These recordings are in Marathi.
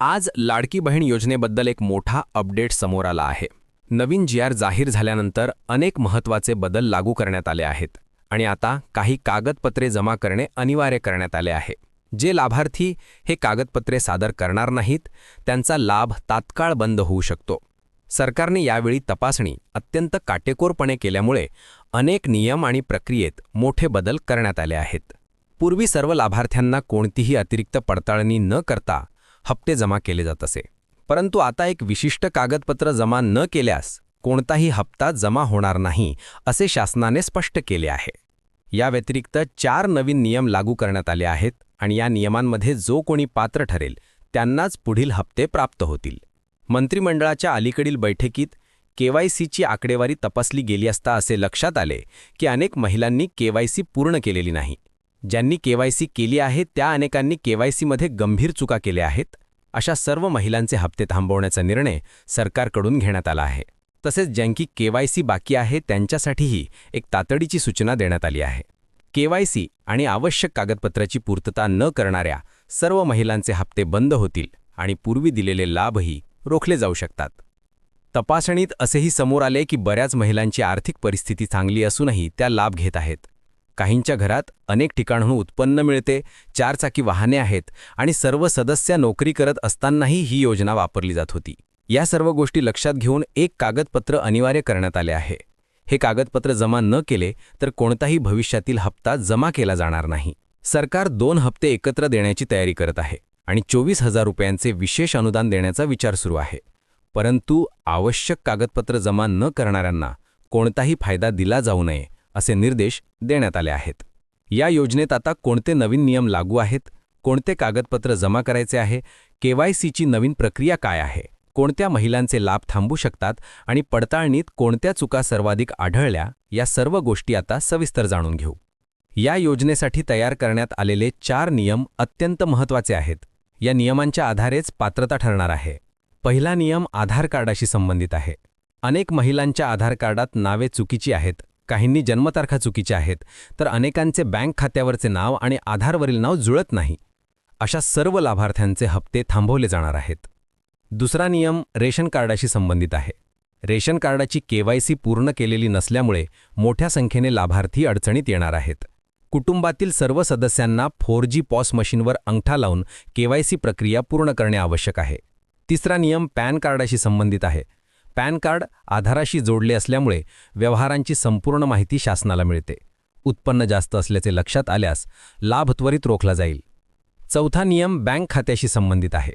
आज लाडकी बहीण योजनेबद्दल एक मोठा अपडेट समोर आला आहे। नवीन जी.आर. जाहीर झाल्यानंतर अनेक महत्त्वाचे बदल लागू करण्यात आले आहेत आणि आता काही कागदपत्रे जमा करणे अनिवार्य करण्यात आले आहे। जे लाभार्थी हे कागदपत्रे सादर करणार नाहीत त्यांचा लाभ तात्काळ बंद होऊ शकतो। सरकारने यावेळी तपासणी अत्यंत काटेकोरपणे केल्यामुळे अनेक नियम आणि प्रक्रियेत मोठे बदल करण्यात आले आहेत। पूर्वी सर्व लाभार्थ्यांना कोणतीही अतिरिक्त पडताळणी न करता हप्ते जमा केले जात असे, परंतु आता एक विशिष्ट कागदपत्र जमा न केल्यास कोणताही हप्ता जमा होणार नाही असे शासनाने स्पष्ट केले आहे। या व्यतिरिक्त 4 नवीन नियम लागू करण्यात आले आहेत आणि या नियमांमध्ये जो कोणी पात्र ठरेल त्यांनाच पुढील हप्ते प्राप्त होतील। मंत्रिमंडळाच्या अलीकडील बैठकीत केवायसीची आकडेवारी तपासली गेली असता असे लक्षात आले की अनेक महिलांनी केवायसी पूर्ण केलेली नाही। ज्यांनी केवायसी केली आहे त्या अनेकांनी केवायसीमध्ये गंभीर चुका केल्या आहेत। अशा सर्व महिलांचे हप्ते थांबवण्याचा निर्णय सरकारकडून घेण्यात आला आहे। तसेच ज्यांची केवायसी बाकी आहे त्यांच्यासाठीही एक तातडीची सूचना देण्यात आली आहे। केवायसी आणि आवश्यक कागदपत्राची पूर्तता न करणाऱ्या सर्व महिलांचे हप्ते बंद होतील आणि पूर्वी दिलेले लाभही रोखले जाऊ शकतात। तपासणीत असेही समोर आले की बऱ्याच महिलांची आर्थिक परिस्थिती चांगली असूनही त्या लाभ घेत आहेत। काहींच्या घरात अनेक ठिकाणाहून उत्पन्न मिळते, 4 चाकी वाहने आहेत आणि सर्व सदस्य नोकरी करत असतानाही ही योजना वापरली जात होती। या सर्व गोष्टी लक्षात घेऊन एक कागदपत्र अनिवार्य करण्यात आले आहे। हे कागदपत्र जमा न केले तर कोणताही भविष्यातील हप्ता जमा केला जाणार नाही। सरकार 2 हप्ते एकत्र देण्याची तयारी करत आहे आणि 24,000 रुपयांचे विशेष अनुदान देण्याचा विचार सुरू आहे। परंतु आवश्यक कागदपत्र जमा न करणाऱ्यांना कोणताही फायदा दिला जाऊ नये असे निर्देश देण्यात आले आहेत। या योजनेत आता कोणते नवीन नियम लागू आहेत, कोणते कागदपत्र जमा करायचे आहे, केवायसीची नवीन प्रक्रिया काय आहे, कोणत्या महिलांचे लाभ थांबू शकतात आणि पडताळणीत कोणत्या चुका सर्वाधिक आढळल्या या सर्व गोष्टी आता सविस्तर जाणून घेऊ। या योजनेसाठी तयार करण्यात आलेले 4 नियम अत्यंत महत्त्वाचे आहेत। या नियमांच्या आधारेच पात्रता ठरणार आहे। पहिला नियम आधार कार्डाशी संबंधित आहे। अनेक महिलांच्या आधार कार्डात नावे चुकीची आहेत, काहींनी जन्मतारखा चुकीच्या आहेत, तर अनेकांचे बँक खात्यावरचे नाव आणि आधारवरील नाव जुळत नाही। अशा सर्व लाभार्थ्यांचे हप्ते थांबवले जाणार आहेत। दुसरा नियम रेशन कार्डाशी संबंधित आहे। रेशन कार्डाची केवायसी पूर्ण केलेली नसल्यामुळे मोठ्या संख्येने लाभार्थी अडचणीत येणार आहेत। कुटुंबातील सर्व सदस्यांना 4G पॉस मशीनवर अंगठा लावून केवायसी प्रक्रिया पूर्ण करणे आवश्यक आहे। तिसरा नियम पॅन कार्डाशी संबंधित आहे। पॅन कार्ड आधाराशी जोडले असल्यामुळे व्यवहारांची संपूर्ण माहिती शासनाला मिळते। उत्पन्न जास्त असल्याचे लक्षात आल्यास लाभ त्वरित रोखला जाईल। चौथा नियम बँक खात्याशी संबंधित आहे।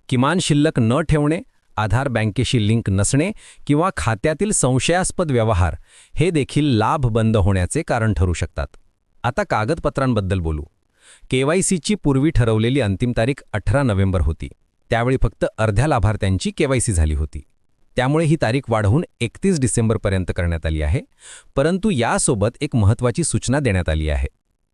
किमान शिल्लक न ठेवणे, आधार बँकेशी लिंक नसणे किंवा खात्यातील संशयास्पद व्यवहार हे देखील लाभ बंद होण्याचे कारण ठरू शकतात। आता कागदपत्रांबद्दल बोलू। केवायसीची पूर्वी ठरवलेली अंतिम तारीख 18 नोव्हेंबर होती। त्यावेळी फक्त अर्ध्या लाभार्थ्यांची केवायसी झाली होती। त्यामुळे ही तारीख वाढवून 31 डिसेंबरपर्यंत करण्यात आली आहे। परंतु यासोबत एक महत्त्वाची सूचना देण्यात आली आहे।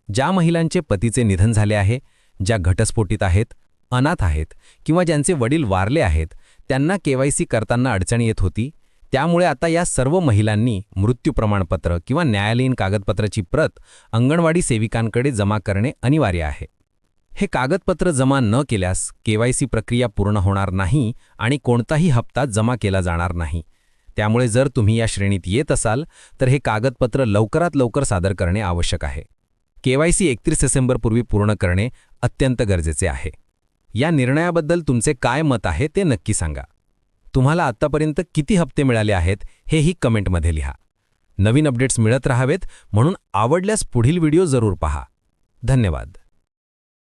ज्या महिलांचे पतीचे निधन झाले आहे, ज्या घटस्फोटित आहेत, अनाथ आहेत किंवा ज्यांचे वडील वारले आहेत त्यांना केवायसी करताना अडचण येत होती। त्यामुळे आता या सर्व महिलांनी मृत्यू प्रमाणपत्र किंवा न्यायालयीन कागदपत्राची प्रत अंगणवाडी सेविकांकडे जमा करणे अनिवार्य आहे। हे कागदपत्र जमा न केल्यास केवायसी प्रक्रिया पूर्ण होणार नाही आणि कोणताही हप्ता जमा केला जाणार नाही। त्यामुळे जर तुम्ही या श्रेणीत येत असाल तर हे कागदपत्र लवकरात लवकर सादर करणे आवश्यक आहे। केवायसी 31 डिसेंबरपूर्वी पूर्ण करणे अत्यंत गरजेचे आहे। या निर्णयाबद्दल तुमचे काय मत आहे ते नक्की सांगा। तुम्हाला आत्तापर्यंत किती हप्ते मिळाले आहेत हेही कमेंटमध्ये लिहा। नवीन अपडेट्स मिळत राहावेत म्हणून आवडल्यास पुढील व्हिडिओ जरूर पहा। धन्यवाद।